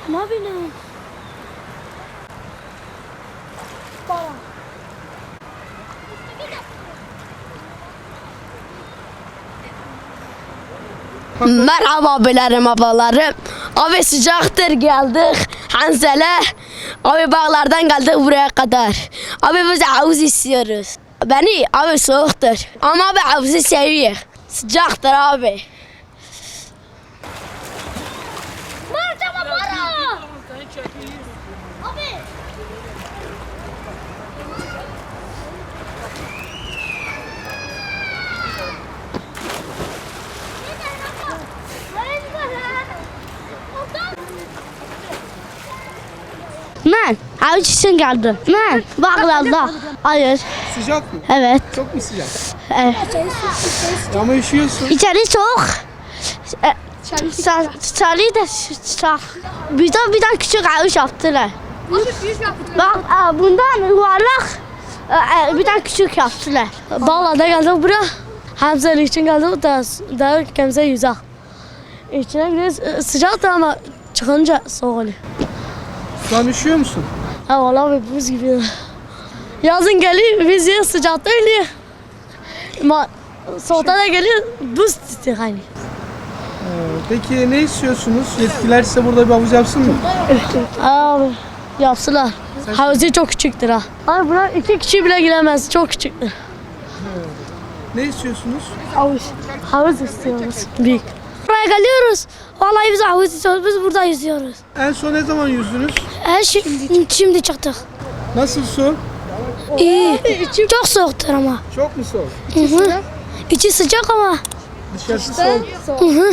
Ne bileyim. Merhaba abilerim, ablalarım. Abi sıcaktır, geldik Hanzele. Abi bağlardan geldik buraya kadar. Abi biz havuz istiyoruz. Beni abi soğuktur. Ama abi havuzu seviyor. Sıcaktır abi. Merhaba para. Abi. Ben havuz için geldim. Ben bağlarda. Hayır. Sıcak mı? Evet. Çok mu sıcak? Evet. Ama üşüyorsun. İçeri soğuk. Sarıyı da sıcak. Birden küçük havuz yaptılar. Bak bundan yuvarlak birden küçük yaptılar. Bağlarda geldik buraya. Hamzeli için geldik da kimse yüzak. İçine giriyoruz, sıcaktı ama çıkınca soğuk oluyor. Şu an üşüyor musun? Ha vallahi buz gibi. Yazın geliyor, biz ya sıcakta ölüyor. Ama soğukta da geliyor, buz tutuyor hani. Peki ne istiyorsunuz? Yetkililer size burada bir havuz yapsın mı? Abi yapsınlar. Havuzu çok küçüktür ha. Abi buna 2 kişi bile giremez, çok küçüktür. Ne istiyorsunuz? Havuz. Havuz istiyoruz. Büyük. Buraya geliyoruz. Vallahi biz havuz istiyoruz. Biz burada yüzüyoruz. En son ne zaman yüzdünüz? Şimdi çıktık. Nasıl su? İyi. Çok soğuktur ama. Çok mu soğuk? Hı hı. İçi sıcak ama. Dışarısı soğuk. Hı hı.